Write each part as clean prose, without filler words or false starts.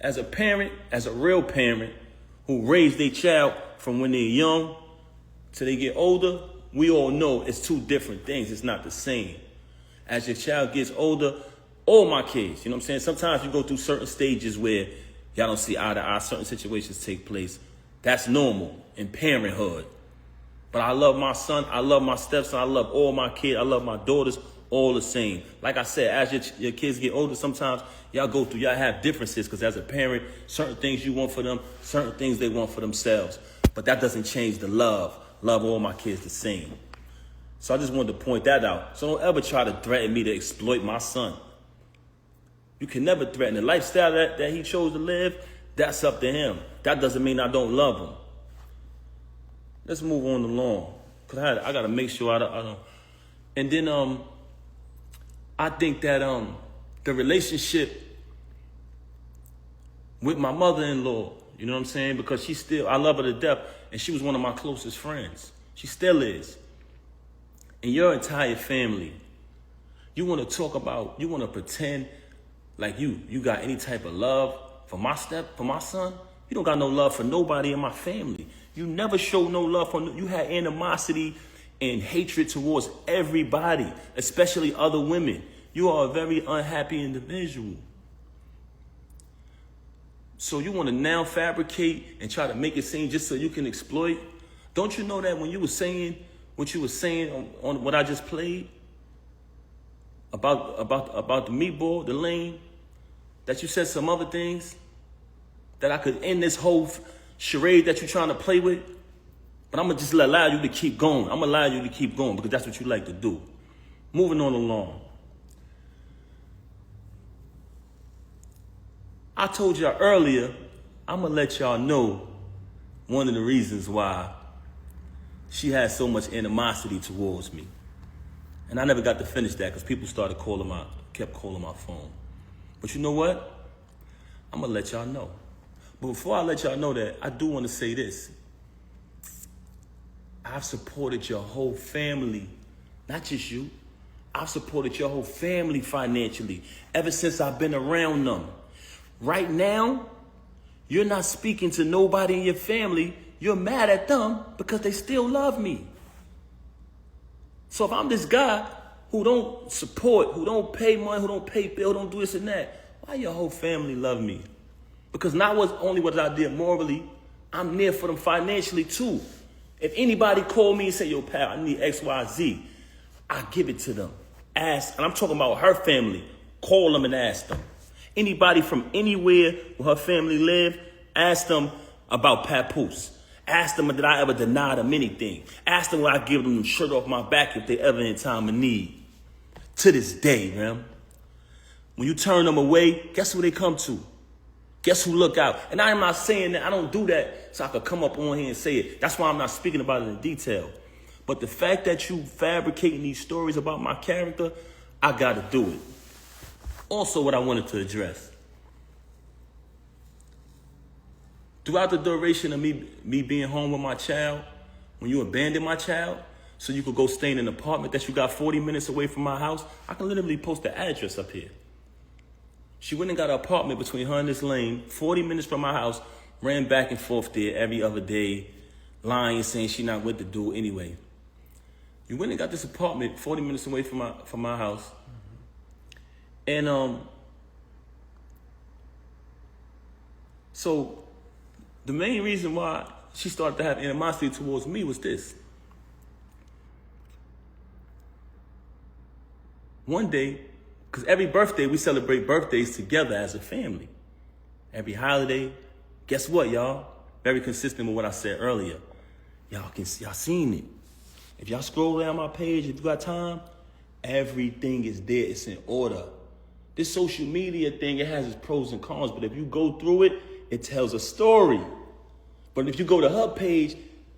as a parent, as a real parent who raised their child from when they're young till they get older, we all know it's two different things. It's not the same. As your child gets older, all my kids, you know what I'm saying? Sometimes you go through certain stages where y'all don't see eye to eye, certain situations take place. That's normal in parenthood. But I love my son, I love my stepson, I love all my kids, I love my daughters, all the same. Like I said, as your kids get older, sometimes y'all have differences because as a parent, certain things you want for them, certain things they want for themselves. But that doesn't change the love. Love all my kids the same. So I just wanted to point that out. So don't ever try to threaten me to exploit my son. You can never threaten the lifestyle that he chose to live. That's up to him. That doesn't mean I don't love him. Let's move on along. Because I got to make sure I don't. And then I think that the relationship with my mother-in-law, you know what I'm saying? Because I love her to death, and she was one of my closest friends. She still is. And your entire family, you want to pretend like you got any type of love for my son? You don't got no love for nobody in my family. You never showed no love you had animosity and hatred towards everybody, especially other women. You are a very unhappy individual. So you want to now fabricate and try to make it seem just so you can exploit? Don't you know that when you were saying what you were saying on what I just played about the meatball, the lane, that you said some other things that I could end this whole charade that you're trying to play with? But I'm going to just allow you to keep going. I'm going to allow you to keep going because that's what you like to do. Moving on along. I told y'all earlier, I'm going to let y'all know one of the reasons why she has so much animosity towards me. And I never got to finish that because people kept calling my phone. But you know what? I'm going to let y'all know. But before I let y'all know that, I do want to say this. I've supported your whole family, not just you. I've supported your whole family financially ever since I've been around them. Right now, you're not speaking to nobody in your family. You're mad at them because they still love me. So if I'm this guy who don't support, who don't pay money, who don't pay bills, don't do this and that, why your whole family love me? Because not only was I there morally, I'm there for them financially too. If anybody called me and say, yo, pal, I need X, Y, Z, I give it to them. Ask, and I'm talking about her family. Call them and ask them. Anybody from anywhere where her family live, ask them about Papoose. Ask them, did I ever deny them anything? Ask them, will I give them the shirt off my back if they ever in time of need? To this day, Rem. When you turn them away, guess who they come to? Guess who look out? And I'm not saying that I don't do that so I could come up on here and say it. That's why I'm not speaking about it in detail. But the fact that you fabricating these stories about my character, I got to do it. Also, what I wanted to address. Throughout the duration of me being home with my child, when you abandoned my child so you could go stay in an apartment that you got 40 minutes away from my house, I can literally post the address up here. She went and got an apartment between her and this lane, 40 minutes from my house, ran back and forth there every other day, lying, saying she not with the dude anyway. You went and got this apartment 40 minutes away from my house. And so the main reason why she started to have animosity towards me was this. One day, because every birthday, we celebrate birthdays together as a family. Every holiday. Guess what, y'all? Very consistent with what I said earlier. Y'all seen it. If y'all scroll down my page, if you got time, everything is there. It's in order. This social media thing, it has its pros and cons, but if you go through it, it tells a story. But if you go to her page,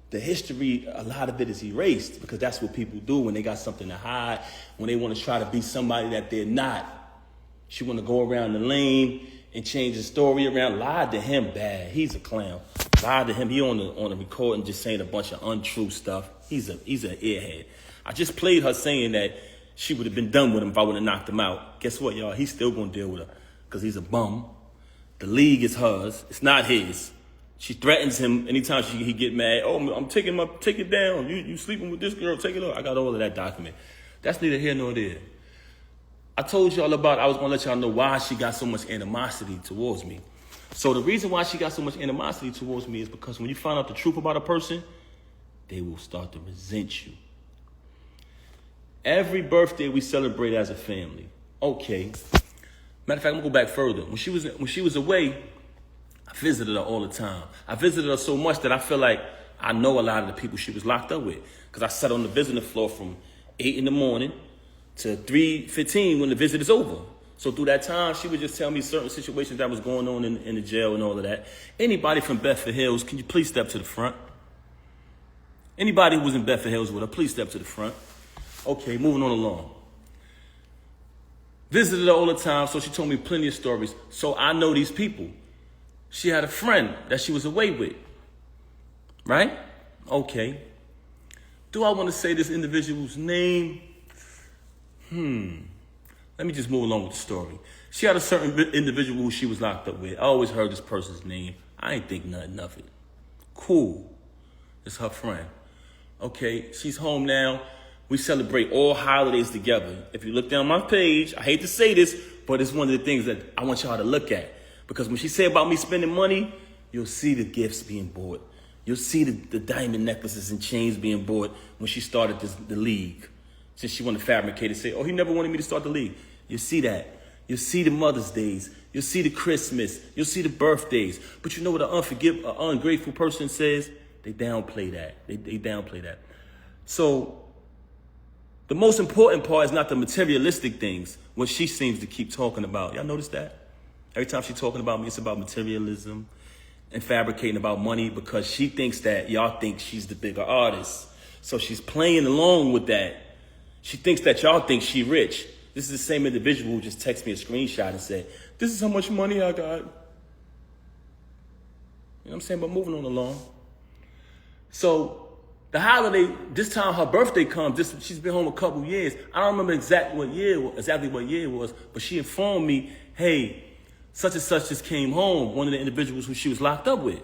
the history, a lot of it is erased because that's what people do when they got something to hide, when they want to try to be somebody that they're not. She want to go around the lane and change the story around. Lied to him bad. He's a clown. Lied to him. He on the recording just saying a bunch of untrue stuff. He's an airhead. I just played her saying that she would have been done with him if I would have knocked him out. Guess what, y'all? He's still going to deal with her because he's a bum. The league is hers. It's not his. She threatens him anytime he get mad. Oh, I'm take it down. You sleeping with this girl, take it off. I got all of that document. That's neither here nor there. I told y'all about, I was gonna let y'all know why she got so much animosity towards me. So the reason why she got so much animosity towards me is because when you find out the truth about a person, they will start to resent you. Every birthday we celebrate as a family. Okay. Matter of fact, I'm gonna go back further. When she was away, I visited her all the time. I visited her so much that I feel like I know a lot of the people she was locked up with. Because I sat on the visiting floor from 8 in the morning to 3:15 when the visit is over. So through that time, she would just tell me certain situations that was going on in the jail and all of that. Anybody from Bedford Hills, can you please step to the front? Anybody who was in Bedford Hills with her, please step to the front. Okay, moving on along. Visited her all the time, so she told me plenty of stories. So I know these people. She had a friend that she was away with, right? Okay. Do I want to say this individual's name? Let me just move along with the story. She had a certain individual who she was locked up with. I always heard this person's name. I ain't think nothing of it. Cool. It's her friend. Okay, she's home now. We celebrate all holidays together. If you look down my page, I hate to say this, but it's one of the things that I want y'all to look at. Because when she said about me spending money, you'll see the gifts being bought. You'll see the diamond necklaces and chains being bought when she started the league. Since she wanted to fabricate and say, oh, he never wanted me to start the league. You'll see that. You'll see the Mother's Days. You'll see the Christmas. You'll see the birthdays. But you know what an ungrateful person says? They downplay that. They downplay that. So the most important part is not the materialistic things, what she seems to keep talking about. Y'all notice that? Every time she's talking about me, it's about materialism and fabricating about money because she thinks that y'all think she's the bigger artist. So she's playing along with that. She thinks that y'all think she rich. This is the same individual who just texted me a screenshot and said, this is how much money I got. You know what I'm saying? But moving on along. So the holiday, this time her birthday comes. She's been home a couple years. I don't remember exactly what year it was, but she informed me, hey, such and such just came home, one of the individuals who she was locked up with.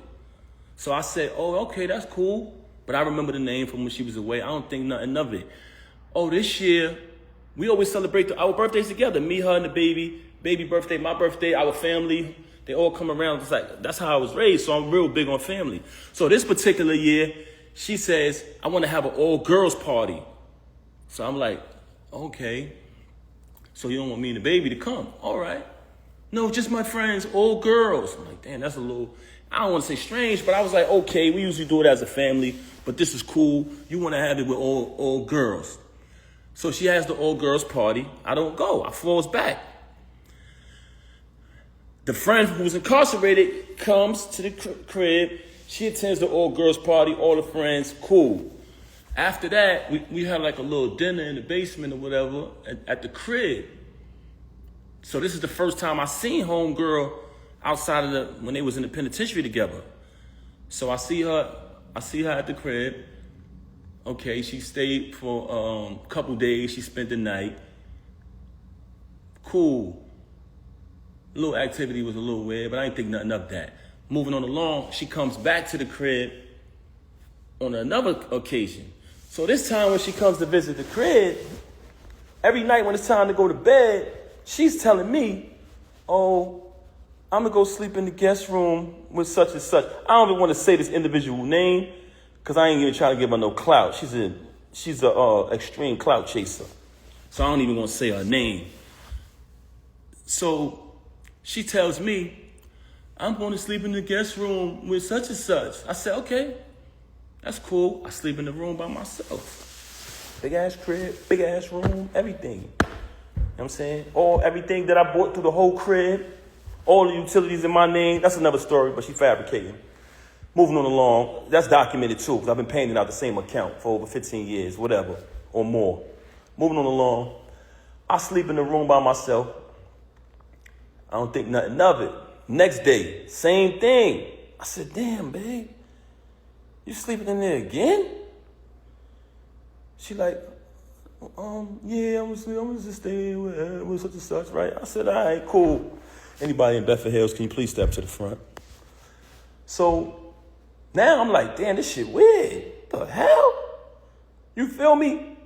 So I said, oh, okay, that's cool. But I remember the name from when she was away. I don't think nothing of it. Oh, this year, we always celebrate our birthdays together. Me, her, and the baby birthday, my birthday, our family. They all come around. It's like, that's how I was raised, so I'm real big on family. So this particular year, she says, I want to have an all-girls party. So I'm like, okay. So you don't want me and the baby to come? All right. No, just my friends, all girls. I'm like, damn, that's a little, I don't want to say strange, but I was like, okay, we usually do it as a family, but this is cool. You want to have it with all girls. So she has the all-girls party. I don't go. I falls back. The friend who was incarcerated comes to the crib. She attends the all-girls party, all the friends, cool. After that, we had like a little dinner in the basement or whatever at the crib. So this is the first time I seen homegirl outside of when they was in the penitentiary together. So I see her at the crib. Okay, she stayed for a couple days. She spent the night. Cool. A little activity was a little weird, but I didn't think nothing of that. Moving on along, she comes back to the crib on another occasion. So this time when she comes to visit the crib, every night when it's time to go to bed, she's telling me, oh, I'm going to go sleep in the guest room with such and such. I don't even want to say this individual name because I ain't even trying to give her no clout. She's a extreme clout chaser. So I don't even want to say her name. So she tells me, I'm going to sleep in the guest room with such and such. I said, okay, that's cool. I sleep in the room by myself. Big ass crib, big ass room, everything. You know what I'm saying? Everything that I bought through the whole crib, all the utilities in my name. That's another story, but she fabricating. Moving on along, that's documented too, because I've been paying it out the same account for over 15 years, whatever, or more. Moving on along, I sleep in the room by myself. I don't think nothing of it. Next day, same thing. I said, damn, babe, you sleeping in there again? She like, yeah, I'm gonna just stay with such and such, right? I said, all right, cool. Anybody in Bedford Hills, can you please step to the front? So now I'm like, damn, this shit weird. The hell? You feel me?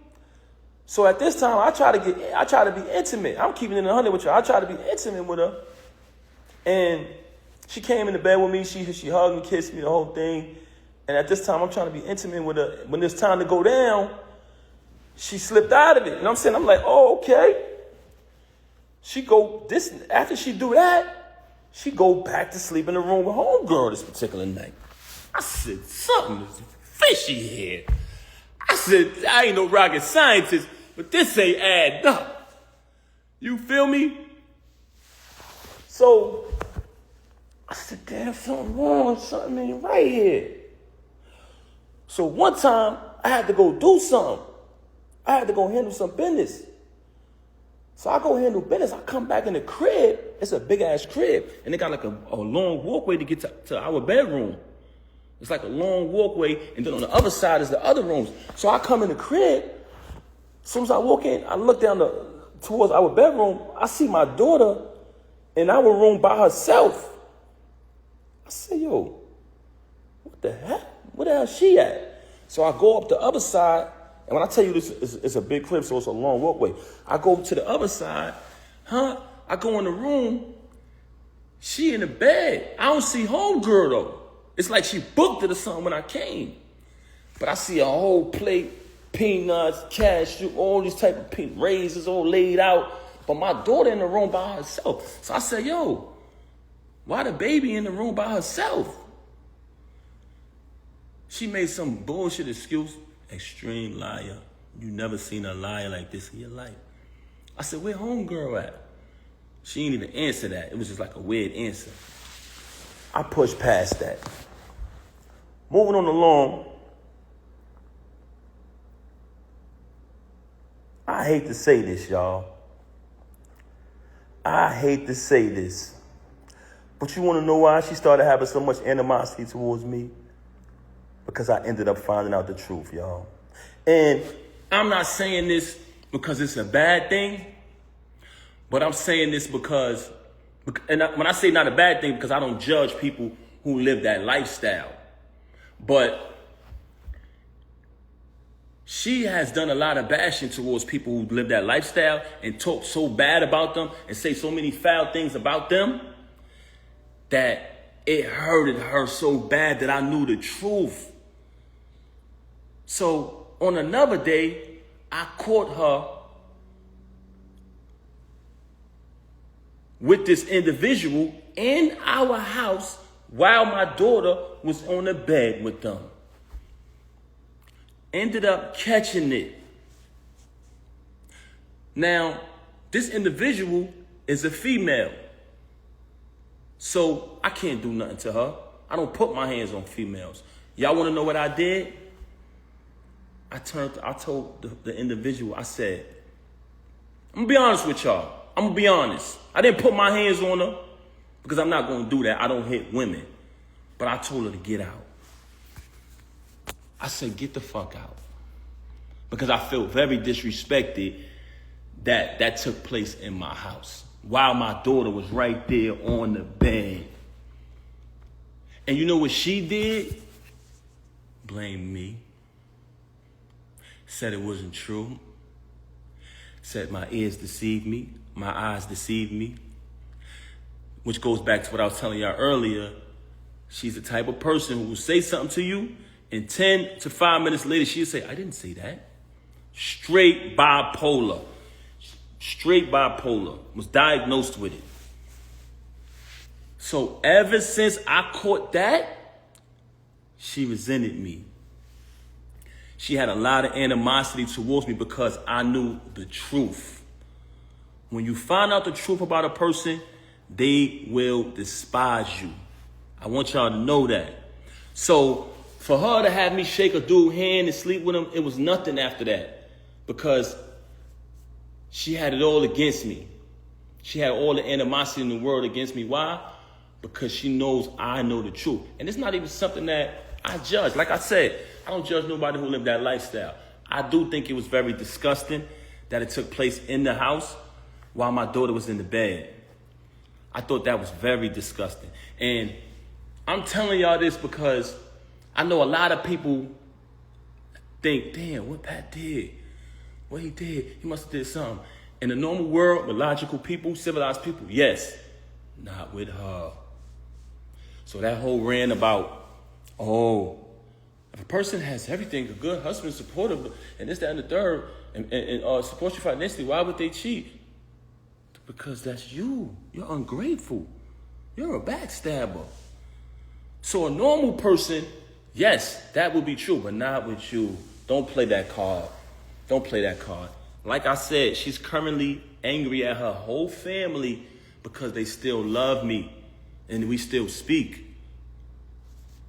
So at this time, I try to be intimate. I'm keeping it 100 with you. I try to be intimate with her. And she came in the bed with me. She hugged and kissed me, the whole thing. And at this time, I'm trying to be intimate with her. When it's time to go down, she slipped out of it. You know what I'm saying? I'm like, oh, okay. After she do that, she go back to sleep in the room with homegirl this particular night. I said, something is fishy here. I said, I ain't no rocket scientist, but this ain't adding up. You feel me? So I said, damn, something wrong, something ain't right here. So one time, I had to go do something. I had to go handle some business. So I go handle business. I come back in the crib. It's a big-ass crib. And they got like a long walkway to get to our bedroom. It's like a long walkway. And then on the other side is the other rooms. So I come in the crib. As soon as I walk in, I look down towards our bedroom. I see my daughter in our room by herself. I say, yo, what the heck? Where the hell is she at? So I go up the other side. And when I tell you this, it's a big crib, so it's a long walkway. I go to the other side. I go in the room. She in the bed. I don't see homegirl, though. It's like she booked it or something when I came. But I see a whole plate, peanuts, cashew, all these type of raisins all laid out. But my daughter in the room by herself. So I said, yo, why the baby in the room by herself? She made some bullshit excuse. Extreme liar. You never seen a liar like this in your life. I said, where homegirl at? She didn't even answer that. It was just like a weird answer. I pushed past that. Moving on along. I hate to say this, y'all. I hate to say this. But you want to know why she started having so much animosity towards me? Because I ended up finding out the truth, y'all. And I'm not saying this because it's a bad thing, but I'm saying this because, when I say not a bad thing, because I don't judge people who live that lifestyle. But she has done a lot of bashing towards people who live that lifestyle and talk so bad about them and say so many foul things about them that it hurted her so bad that I knew the truth. So on another day, I caught her with this individual in our house while my daughter was on the bed with them. Ended up catching it. Now, this individual is a female. So I can't do nothing to her. I don't put my hands on females. Y'all want to know what I did? I told the individual, I said, I'm going to be honest with y'all. I'm going to be honest. I didn't put my hands on her because I'm not going to do that. I don't hit women. But I told her to get out. I said, get the fuck out. Because I felt very disrespected that took place in my house while my daughter was right there on the bed. And you know what she did? Blamed me. Said it wasn't true. Said my ears deceived me. My eyes deceived me. Which goes back to what I was telling y'all earlier. She's the type of person who will say something to you, and 10 to 5 minutes later, she'll say, I didn't say that. Straight bipolar. Straight bipolar. Was diagnosed with it. So ever since I caught that, she resented me. She had a lot of animosity towards me because I knew the truth. When you find out the truth about a person, they will despise you. I want y'all to know that. So for her to have me shake a dude's hand and sleep with him, it was nothing after that. Because she had it all against me. She had all the animosity in the world against me. Why? Because she knows I know the truth. And it's not even something that I judge. Like I said, I don't judge nobody who lived that lifestyle. I do think it was very disgusting that it took place in the house while my daughter was in the bed. I thought that was very disgusting. And I'm telling y'all this because I know a lot of people think, damn, what Pat did, what he did, he must have did something. In the normal world, with logical people, civilized people, yes, not with her. So that whole rant about, oh, if a person has everything, a good husband, supportive, and this, that, and the third, and supports you financially, why would they cheat? Because that's you. You're ungrateful. You're a backstabber. So a normal person, yes, that would be true, but not with you. Don't play that card. Don't play that card. Like I said, she's currently angry at her whole family because they still love me and we still speak.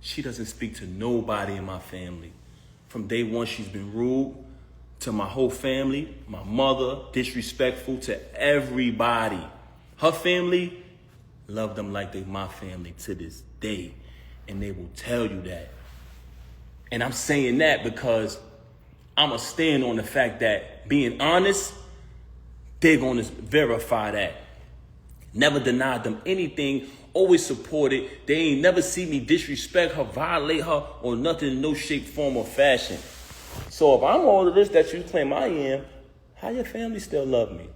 She doesn't speak to nobody in my family. From day one, she's been rude to my whole family, my mother, disrespectful to everybody. Her family, love them like they my family to this day. And they will tell you that. And I'm saying that because I'm going to stand on the fact that being honest, they're going to verify that. Never denied them anything, always supported. They ain't never see me disrespect her, violate her, or nothing in no shape, form, or fashion. So if I'm all of this that you claim I am, how your family still love me?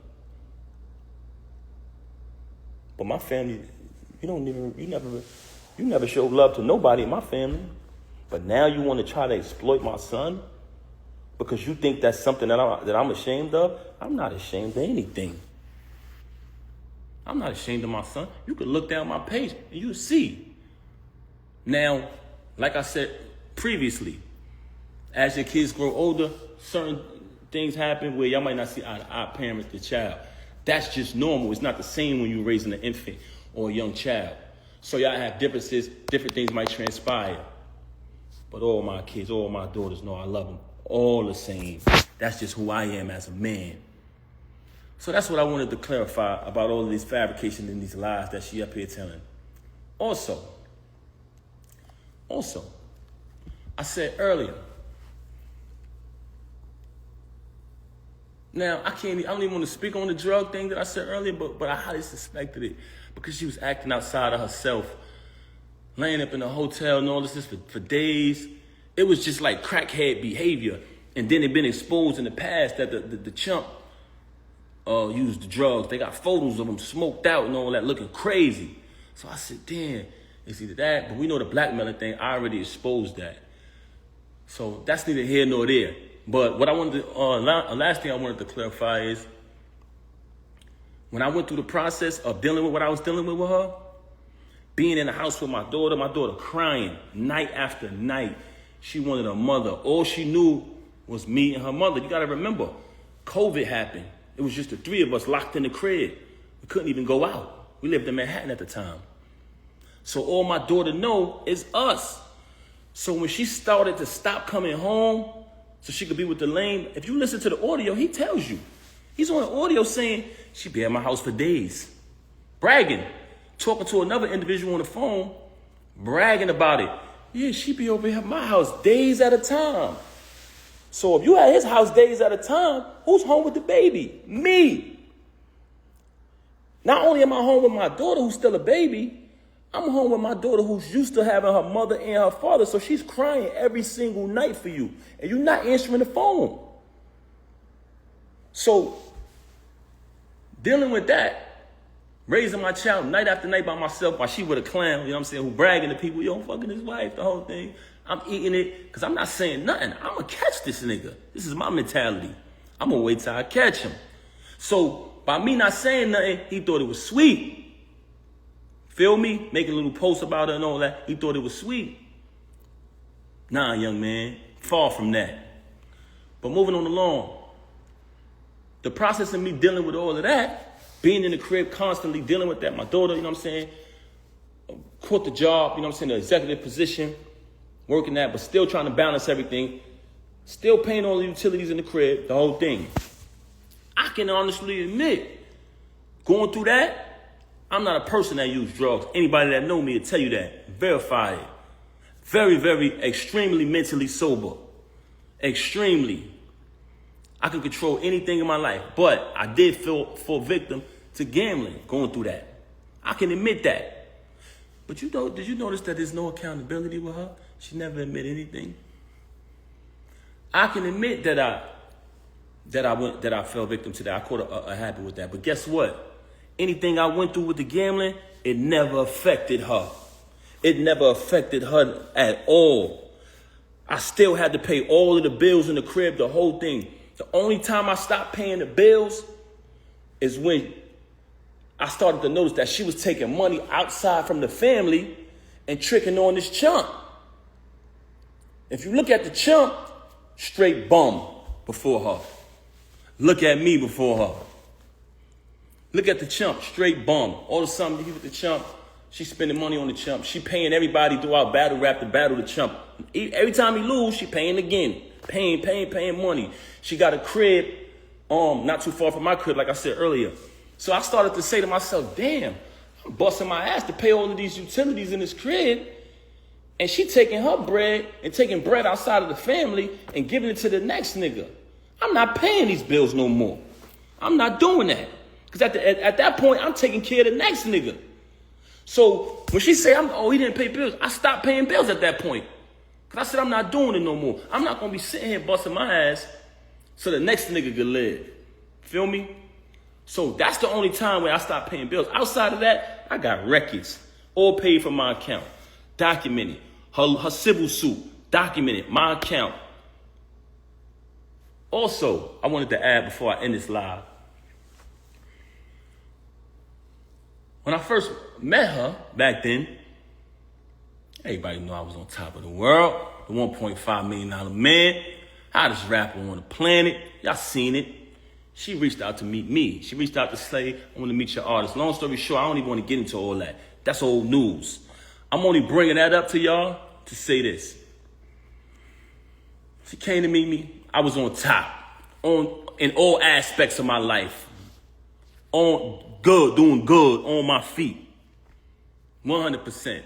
But my family, you never showed love to nobody in my family. But now you want to try to exploit my son because you think that's something that I'm ashamed of? I'm not ashamed of anything. I'm not ashamed of my son. You can look down my page and you'll see. Now, like I said previously, as your kids grow older, certain things happen where y'all might not see eye to eye parent the child. That's just normal. It's not the same when you're raising an infant or a young child. So y'all have differences, different things might transpire. But all my kids, all my daughters know I love them all the same. That's just who I am as a man. So that's what I wanted to clarify about all of these fabrications and these lies that she up here telling. Also, I said earlier, now I don't even want to speak on the drug thing that I said earlier, but I highly suspected it because she was acting outside of herself, laying up in a hotel and all this for days. It was just like crackhead behavior. And then it been exposed in the past that the chump used the drugs. They got photos of him smoked out and all that, looking crazy. So I said, damn, it's either that, but we know the blackmailing thing, I already exposed that. So that's neither here nor there. But what I wanted to, last thing I wanted to clarify is, when I went through the process of dealing with what I was dealing with her, being in the house with my daughter crying night after night. She wanted a mother. All she knew was me and her mother. You got to remember, COVID happened. It was just the three of us locked in the crib. We couldn't even go out. We lived in Manhattan at the time. So all my daughter know is us. So when she started to stop coming home so she could be with the lame, if you listen to the audio, he tells you. He's on the audio saying, she be at my house for days. Bragging. Talking to another individual on the phone, bragging about it. Yeah, she be over here at my house days at a time. So if you at his house days at a time, who's home with the baby? Me. Not only am I home with my daughter who's still a baby, I'm home with my daughter who's used to having her mother and her father, so she's crying every single night for you, and you're not answering the phone. So dealing with that, raising my child night after night by myself while she with a clown, you know what I'm saying, who bragging to people, yo, I'm fucking his wife, the whole thing. I'm eating it because I'm not saying nothing. I'm going to catch this nigga. This is my mentality. I'm going to wait till I catch him. So by me not saying nothing, he thought it was sweet. Feel me? Making a little post about it and all that. He thought it was sweet. Nah, young man. Far from that. But moving on along. The process of me dealing with all of that, being in the crib, constantly dealing with that. My daughter, you know what I'm saying, quit the job, you know what I'm saying, the executive position, working that, but still trying to balance everything, still paying all the utilities in the crib, the whole thing. I can honestly admit, going through that, I'm not a person that uses drugs. Anybody that know me will tell you that. Verify it. Very, very, extremely mentally sober. Extremely. I could control anything in my life, but I did fall victim to gambling, going through that. I can admit that. But did you notice that there's no accountability with her? She never admitted anything. I can admit that I fell victim to that. I caught a habit with that. But guess what? Anything I went through with the gambling, it never affected her. It never affected her at all. I still had to pay all of the bills in the crib, the whole thing. The only time I stopped paying the bills is when I started to notice that she was taking money outside from the family and tricking on this chump. If you look at the chump, straight bum before her. Look at me before her. Look at the chump, straight bum. All of a sudden, you with the chump, she's spending money on the chump. She paying everybody throughout battle rap to battle the chump. Every time he lose, she paying again. Paying money. She got a crib, not too far from my crib, like I said earlier. So I started to say to myself, damn, I'm busting my ass to pay all of these utilities in this crib. And she taking her bread and taking bread outside of the family and giving it to the next nigga. I'm not paying these bills no more. I'm not doing that. Because at that point, I'm taking care of the next nigga. So when she say, he didn't pay bills, I stopped paying bills at that point. Because I said, I'm not doing it no more. I'm not going to be sitting here busting my ass so the next nigga could live. Feel me? So that's the only time where I stopped paying bills. Outside of that, I got records, all paid from my account, documented. Her civil suit, documented, my account. Also, I wanted to add before I end this live. When I first met her back then, everybody knew I was on top of the world, the $1.5 million man, hottest rapper on the planet. Y'all seen it. She reached out to meet me. She reached out to say, I want to meet your artist. Long story short, I don't even want to get into all that. That's old news. I'm only bringing that up to y'all to say this. She came to meet me. I was on top, in all aspects of my life. Doing good, on my feet. 100%.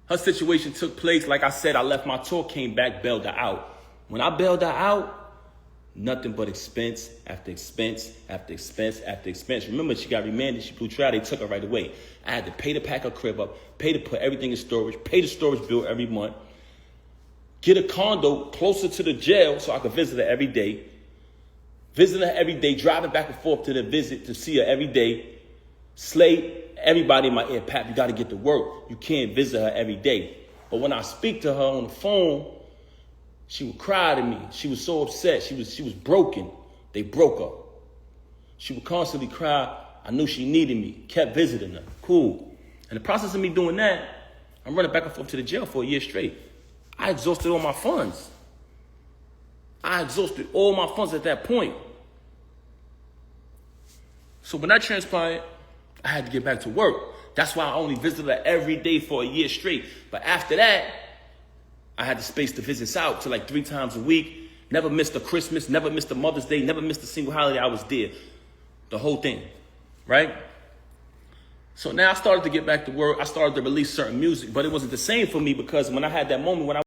Her situation took place, like I said, I left my tour, came back, bailed her out. When I bailed her out, nothing but expense after expense after expense after expense. Remember, she got remanded, she blew trial, they took her right away. I had to pay to pack her crib up, pay to put everything in storage, pay the storage bill every month, get a condo closer to the jail so I could visit her every day. Visiting her every day, driving back and forth to the visit to see her every day. Slay everybody in my ear, Pap, you got to get to work. You can't visit her every day. But when I speak to her on the phone, she would cry to me. She was so upset. She was broken. They broke her. She would constantly cry. I knew she needed me. Kept visiting her. Cool. In the process of me doing that, I'm running back and forth to the jail for a year straight. I exhausted all my funds. I exhausted all my funds at that point. So when that transpired, I had to get back to work. That's why I only visited her every day for a year straight. But after that, I had the space to visit out to like 3 times a week. Never missed a Christmas, never missed a Mother's Day, never missed a single holiday. I was there. The whole thing, right? So now I started to get back to work. I started to release certain music, but it wasn't the same for me because when I had that moment when I